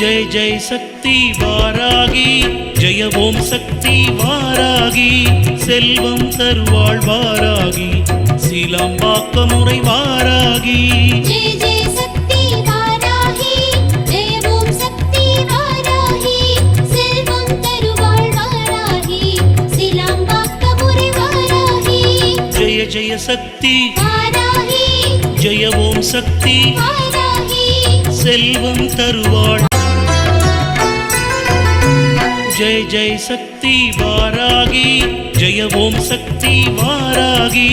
जय जय शक्ति वारागी जय ओम शक्ति वारागी செல்வம் தருவாள் வாராகி சீலாம்பாக்கமுறை வாராகி जय जय शक्ति वारागी जय ओम शक्ति वारागी செல்வம் தருவாள் வாராகி சீலாம்பாக்கமுறை வாராகி जय जय शक्ति वारागी जय ओम शक्ति वारागी செல்வம் தருவாள் जय जय शक्ति वारागी जय ओम शक्ति वारागी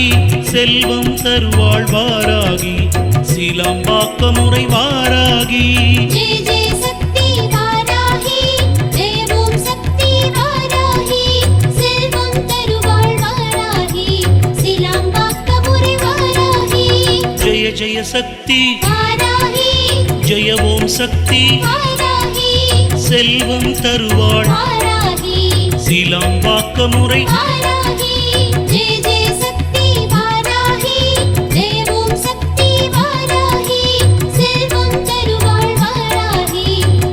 செல்வம் தருவாள் வாராகி சீலாம்பாக்கமுறை வாராகி जय जय शक्ति वारागी जय ओम शक्ति वारागी செல்வம் தருவாள் வாராகி சீலாம்பாக்கமுறை வாராகி जय जय शक्ति वारागी जय ओम शक्ति वारागी செல்வம் தருவாள் वारागी சீலாம்பாக்கமுறை वारागी जय जय शक्ति वारागी जय ओम शक्ति वारागी செல்வம் தருவாள் வாராகி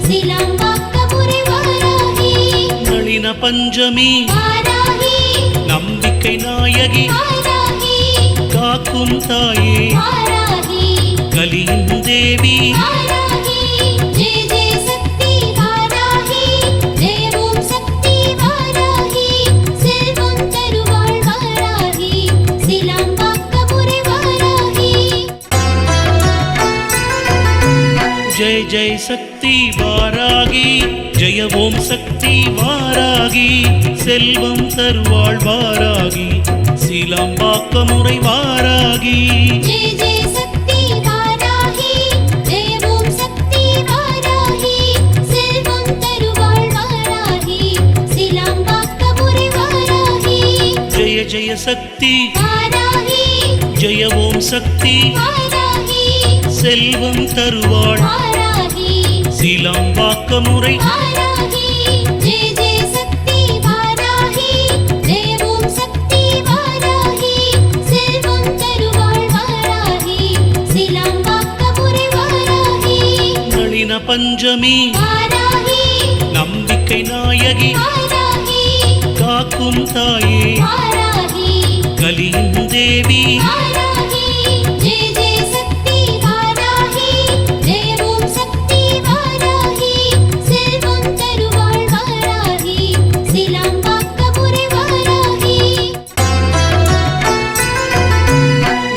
சீலாம்பாக்கமுறை வாராகி நளின பஞ்சமி வாராகி நம்பிக்கை நாயகி வாராகி காக்கும் தாயே வாராகி கலியின் தேவி வாராகி जय जय शक्ति वारागी जय ओम शक्ति वारागी செல்வம் தருவாள் வாராகி சீலாம்பாக்கமுறை வாராகி जय जय शक्ति वारागी जय ओम शक्ति वारागी செல்வம் தருவாள் வாராகி சீலாம்பாக்கமுறை வாராகி जय जय शक्ति वारागी जय ओम शक्ति वारागी செல்வம் தருவாள் வாராகி சீலாம்பாக்கமுறை வாராகி जय जय शक्ति वारागी जय ओम शक्ति वारागी செல்வம் தருவாள் वारागी சீலாம்பாக்கமுறை वारागी जय जय शक्ति वारागी जय ओम शक्ति वारागी செல்வம் தருவாள் வாராகி சீலாம்பாக்கமுறை வாராகி நளின பஞ்சமி வாராகி நம்பிக்கை நாயகி வாராகி காக்கும் தாயே வாராகி கலியின் தேவி வாராகி जय जय शक्ति वारागी जय ओम शक्ति वारागी செல்வம் தருவாள் வாராகி சீலாம்பாக்கமுறை வாராகி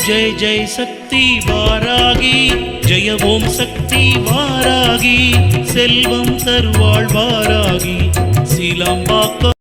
जय जय शक्ति वारागी जय ओम शक्ति वारागी செல்வம் தருவாள் வாராகி சீலாம்பாக்க